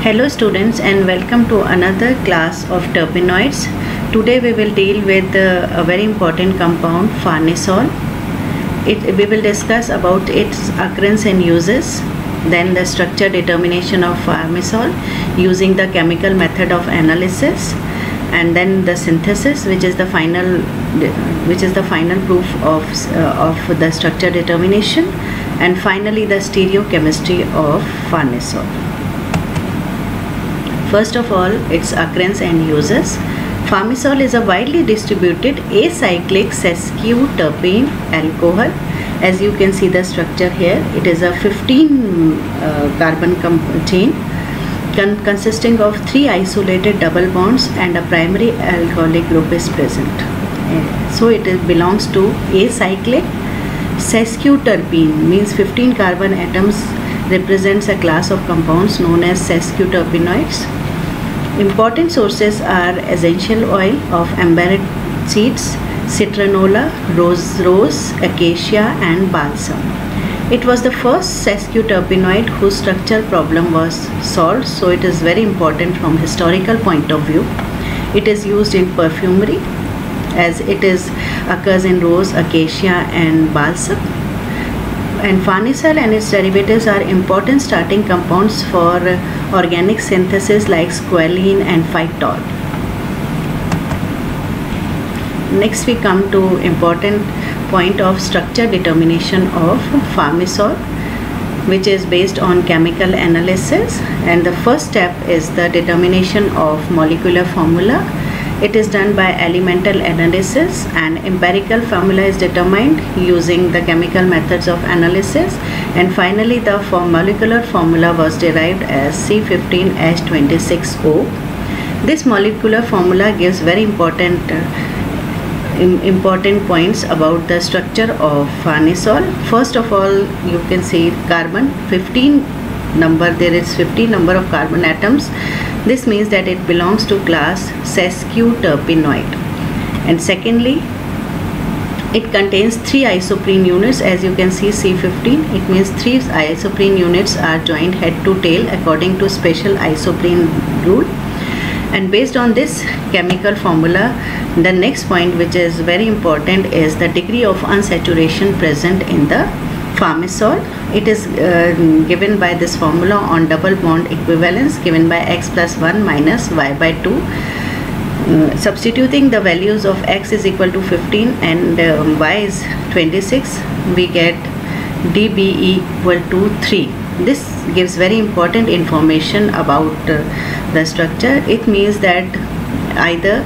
Hello students and welcome to another class of terpenoids. Today we will deal with a very important compound farnesol. We will discuss about its occurrence and uses, then the structure determination of farnesol using the chemical method of analysis, and then the synthesis, which is the final proof of the structure determination, and finally the stereochemistry of farnesol. First of all, its occurrence and uses. Farnesol is a widely distributed acyclic sesquiterpene alcohol. As you can see the structure here, it is a 15 carbon chain consisting of 3 isolated double bonds and a primary alcoholic group is present. So it belongs to acyclic sesquiterpene, means 15 carbon atoms represents a class of compounds known as sesquiterpenoids. Important sources are essential oil of amaranth seeds, citronella, rose, acacia and balsam. It was the first sesquiterpenoid whose structural problem was solved, so it is very important from historical point of view. It is used in perfumery as it occurs in rose, acacia and balsam. And farnesol and its derivatives are important starting compounds for organic synthesis like squalene and phytol. Next we come to important point of structure determination of farnesol, which is based on chemical analysis, and the first step is the determination of molecular formula. It is done by elemental analysis, and empirical formula is determined using the chemical methods of analysis, and finally the molecular formula was derived as C15H26O. This molecular formula gives very important points about the structure of farnesol. First of all, you can see carbon 15 number, there is 15 number of carbon atoms. This means that it belongs to class sesquiterpenoid. And secondly, it contains 3 isoprene units. As you can see, C15, it means 3 isoprene units are joined head to tail according to special isoprene rule. And based on this chemical formula, the next point which is very important is the degree of unsaturation present in the farnesol. It is given by this formula on double bond equivalence given by x plus 1 minus y by 2. Substituting the values of x is equal to 15 and y is 26, we get dB equal to 3. This gives very important information about the structure. It means that either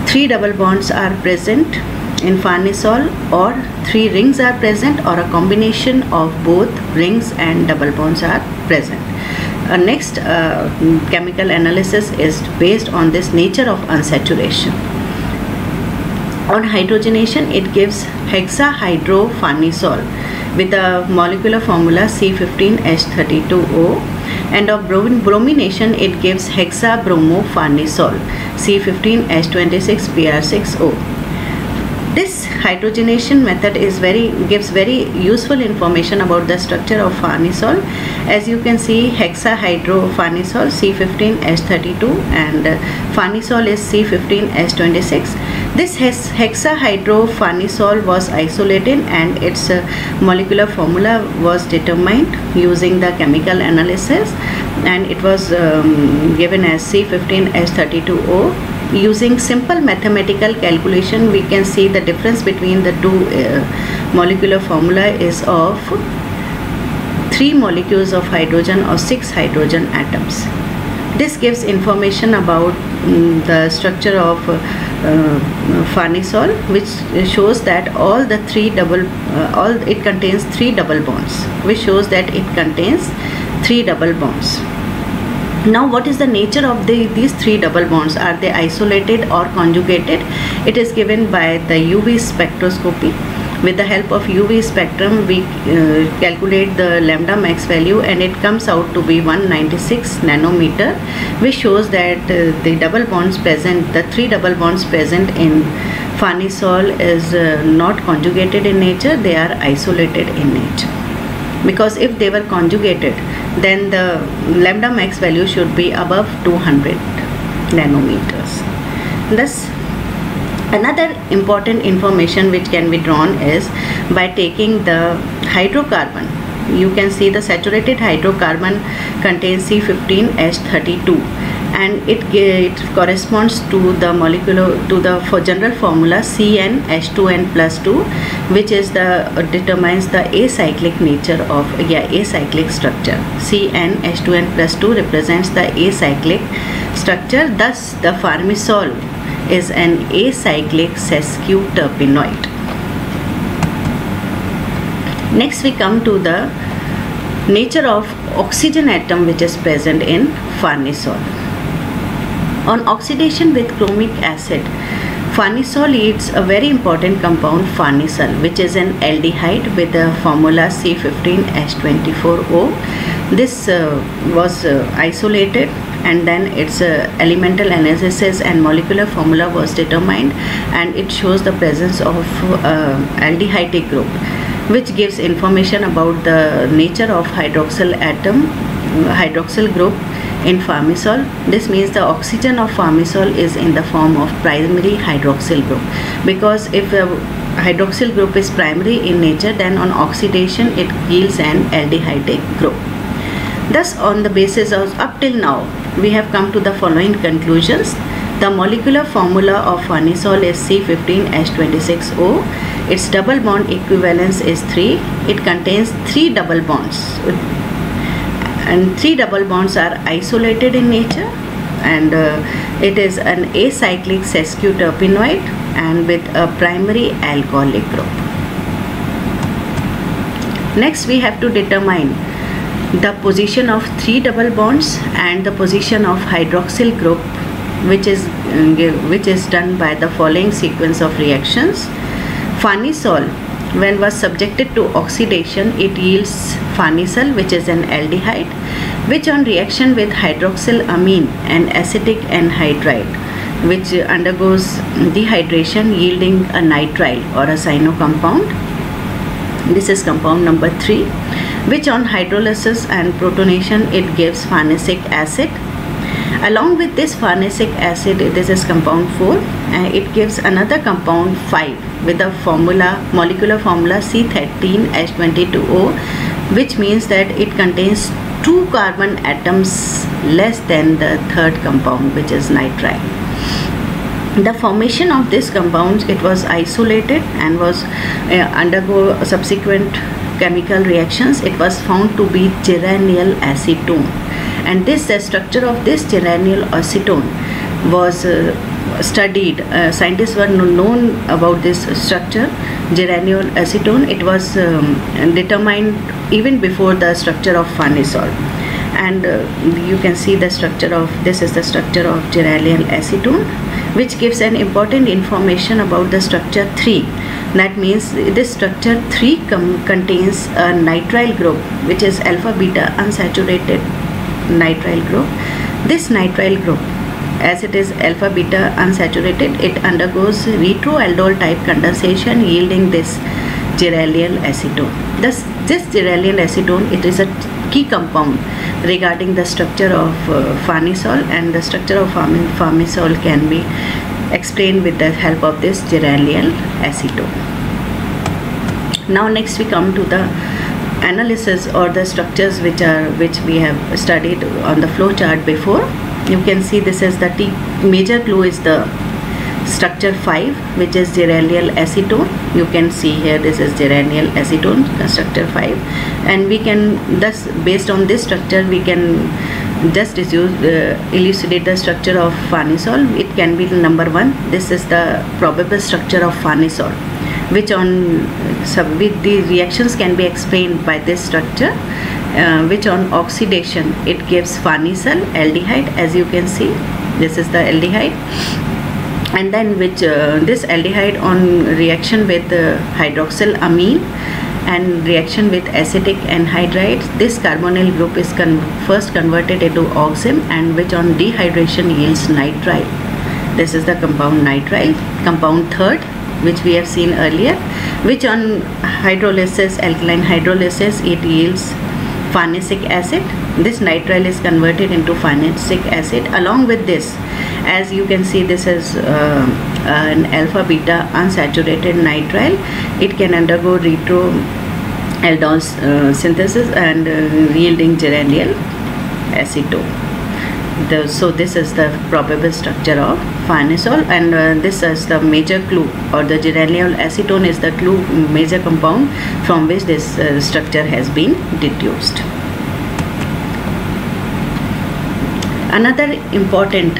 3 double bonds are present in farnesol, or 3 rings are present, or a combination of both rings and double bonds are present. Next chemical analysis is based on this nature of unsaturation. On hydrogenation, it gives hexahydrofarnesol with a molecular formula C15H32O, and of bromination it gives hexabromofarnesol C15H26Br6O. This hydrogenation method gives very useful information about the structure of farnesol. As you can see, hexahydrofarnesol C15H32 and farnesol is C15H26. This hexahydrofarnesol was isolated and its molecular formula was determined using the chemical analysis, and it was given as C15H32O. Using simple mathematical calculation, we can see the difference between the two molecular formula is of 3 molecules of hydrogen or 6 hydrogen atoms. This gives information about the structure of farnesol, which shows that it contains 3 double bonds, which shows that it contains 3 double bonds. Now, what is the nature of these 3 double bonds? Are they isolated or conjugated? It is given by the UV spectroscopy. With the help of UV spectrum, we calculate the lambda max value, and it comes out to be 196 nanometer, which shows that the 3 double bonds present in farnesol is not conjugated in nature, they are isolated in nature. because if they were conjugated, then the lambda max value should be above 200 nanometers. Thus, another important information which can be drawn is by taking the hydrocarbon. You can see the saturated hydrocarbon contains C15H32, and it corresponds to the general formula CnH2n+2, which is determines the acyclic nature of acyclic structure. CnH2n+2 represents the acyclic structure. Thus, the farnesol is an acyclic sesquiterpenoid. Next, we come to the nature of oxygen atom which is present in farnesol. On oxidation with chromic acid, farnesol yields a very important compound, farnesyl, which is an aldehyde with the formula C15H24O. This was isolated, and then its elemental analysis and molecular formula was determined, and it shows the presence of aldehyde group, which gives information about the nature of hydroxyl group in farnesol. This means the oxygen of farnesol is in the form of primary hydroxyl group, because if the hydroxyl group is primary in nature, then on oxidation it yields an aldehyde group. Thus, on the basis of up till now, we have come to the following conclusions. The molecular formula of farnesol is C15H26O. Its double bond equivalence is 3. It contains 3 double bonds, and 3 double bonds are isolated in nature, and it is an acyclic sesquiterpenoid and with a primary alcoholic group. Next, we have to determine the position of 3 double bonds and the position of hydroxyl group, which is done by the following sequence of reactions. Farnesol, when was subjected to oxidation, it yields farnesyl, which is an aldehyde, which on reaction with hydroxylamine and acetic anhydride, which undergoes dehydration, yielding a nitrile or a cyano compound. This is compound number 3, which on hydrolysis and protonation it gives farnesic acid. Along with this farnesic acid, this is compound 4, and it gives another compound 5 with the molecular formula C13H22O, which means that it contains 2 carbon atoms less than the third compound, which is nitrile. The formation of this compound, it was isolated and was undergo subsequent chemical reactions. It was found to be geranyl acetone, and the structure of this geranyl acetone was studied. Scientists were known about this structure, geranyl acetone. It was determined even before the structure of farnesol, and you can see the structure of this is the structure of geranyl acetone, which gives an important information about the structure 3. That means this structure 3 contains a nitrile group, which is alpha beta unsaturated nitrile group. This nitrile group, as it is alpha beta unsaturated, it undergoes retroaldol type condensation, yielding this geranyl acetone. Thus, this geranyl acetone, it is a key compound regarding the structure of farnesol, and the structure of farnesol can be explained with the help of this geranyl acetone. Now, next we come to the analysis or the structures which we have studied on the flow chart before. You can see this is the major clue is the structure 5, which is geranyl acetone. You can see here this is geranyl acetone, structure 5, and we can thus, based on this structure, we can just elucidate the structure of farnesol. It can be number 1. This is the probable structure of farnesol, which with the reactions can be explained by this structure, which on oxidation it gives farnesyl aldehyde. As you can see, this is the aldehyde, and then which this aldehyde on reaction with hydroxylamine and reaction with acetic anhydride, this carbonyl group is first converted into oxim, and which on dehydration yields nitrile. This is the compound nitrile. Compound 3rd, which we have seen earlier, which on hydrolysis, alkaline hydrolysis, it yields farnesic acid. This nitrile is converted into farnesic acid. Along with this, as you can see, this is an alpha beta unsaturated nitrile. It can undergo retro aldol synthesis and yielding geranyl acetone. So this is the probable structure of farnesol, and this is the major clue, or the geranyl acetone is the clue, major compound from which this structure has been deduced. Another important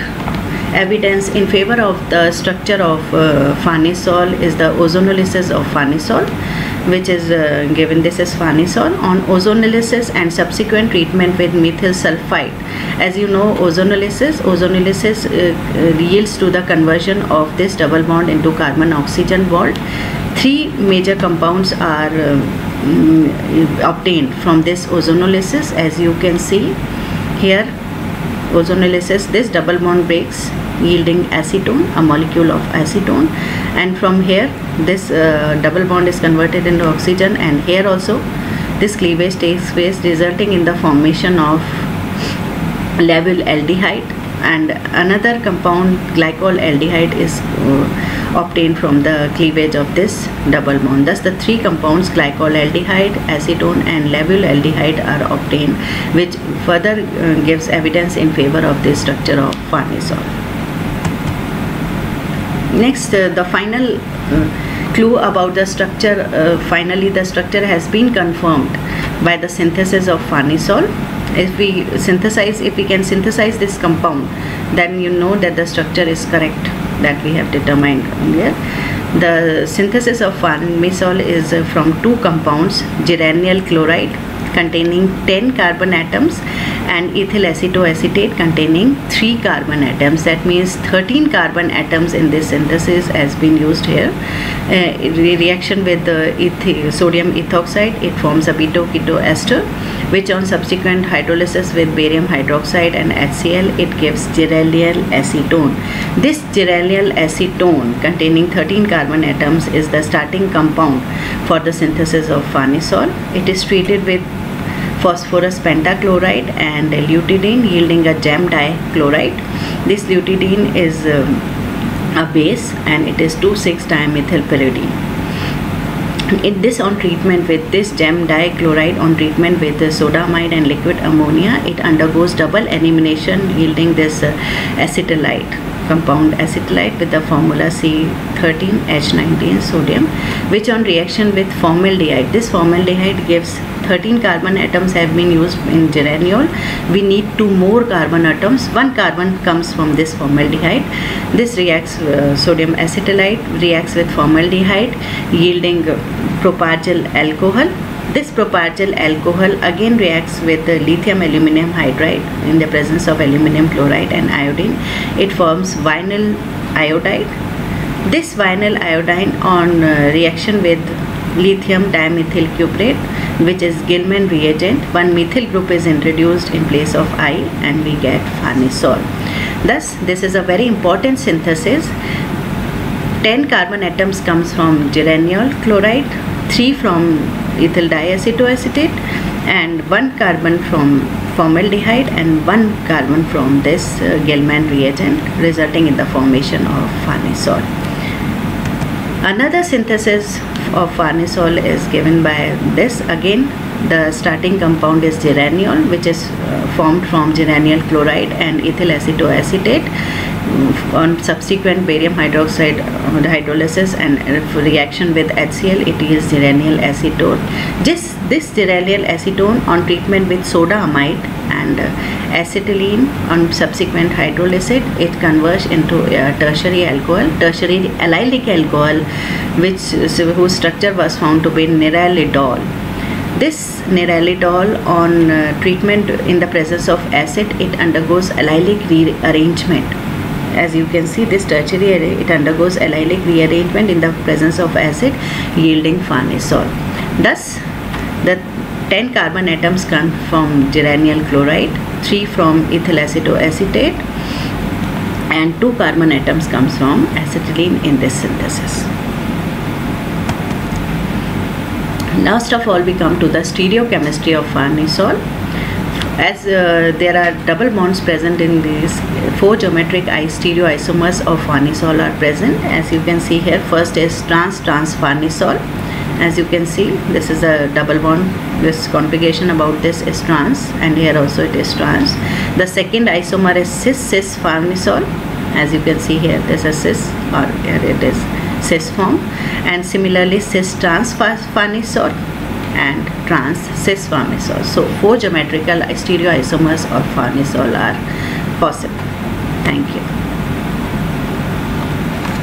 evidence in favor of the structure of farnesol is the ozonolysis of farnesol, which is given. This is farnesol on ozonolysis and subsequent treatment with methyl sulfide. As you know, ozonolysis yields to the conversion of this double bond into carbon oxygen bond. Three major compounds are obtained from this ozonolysis. As you can see here, ozonolysis, this double bond breaks, yielding acetone, a molecule of acetone, and from here this double bond is converted into oxygen, and here also this cleavage takes place, resulting in the formation of labyl aldehyde, and another compound, glycol aldehyde, is obtained from the cleavage of this double bond. Thus the three compounds, glycol aldehyde, acetone and labyl aldehyde, are obtained, which further gives evidence in favor of this structure of farnesol. Next, the final clue about the structure, finally the structure has been confirmed by the synthesis of farnesol. If we can synthesize this compound, then you know that the structure is correct, that we have determined earlier. The synthesis of farnesol is from two compounds, geranyl chloride containing 10 carbon atoms and ethyl acetoacetate containing 3 carbon atoms. That means 13 carbon atoms in this synthesis has been used here. Reaction with the sodium ethoxide, it forms a beta-keto ester, which on subsequent hydrolysis with barium hydroxide and HCl, it gives geranyl acetone. This geranyl acetone containing 13 carbon atoms is the starting compound for the synthesis of farnesol. It is treated with phosphorus pentachloride and lutein, yielding a gem dichloride. This lutein is a base, and it is 2,6-dimethylpyridine. In this, on treatment with this gem dichloride, on treatment with sodamide and liquid ammonia, it undergoes double elimination, yielding this acetylite, compound acetylite with the formula C13H19 sodium, which on reaction with formaldehyde, this formaldehyde gives 13 carbon atoms have been used in geraniol. We need 2 more carbon atoms. 1 carbon comes from this formaldehyde. This reacts, sodium acetylite reacts with formaldehyde, yielding propargyl alcohol. This propargyl alcohol again reacts with the lithium aluminum hydride in the presence of aluminum chloride and iodine. It forms vinyl iodide. This vinyl iodine, on reaction with lithium dimethyl cuprate, which is Gilman reagent, one methyl group is introduced in place of I, and we get farnesol. Thus, this is a very important synthesis. 10 carbon atoms comes from geraniol chloride, 3 from ethyl diacetoacetate, and 1 carbon from formaldehyde, and 1 carbon from this Gilman reagent, resulting in the formation of farnesol. Another synthesis of farnesol is given by this. Again, the starting compound is geraniol, which is formed from geranyl chloride and ethyl acetoacetate. On subsequent barium hydroxide hydrolysis and reaction with HCl, it yields geranyl acetone. This geranyl acetone, on treatment with soda amide and acetylene, on subsequent hydrolysis, it converts into a tertiary alcohol, tertiary allylic alcohol, whose structure was found to be niralidol. This niralidol, on treatment in the presence of acid, it undergoes allylic rearrangement. As you can see, this tertiary, it undergoes allylic rearrangement in the presence of acid, yielding farnesol. Thus, the 10 carbon atoms come from geranyl chloride, 3 from ethyl acetoacetate, and 2 carbon atoms comes from acetylene in this synthesis. Last of all, we come to the stereochemistry of farnesol. As there are double bonds present in these 4 geometric stereoisomers of farnesol are present. As you can see here, first is trans-trans farnesol. As you can see, this is a double bond. This configuration about this is trans, and here also it is trans. The second isomer is cis-cis farnesol. As you can see here, this is cis, or here it is cis form, and similarly cis-trans farnesol and trans-cis farnesol. So 4 geometrical stereoisomers of farnesol are possible. Thank you.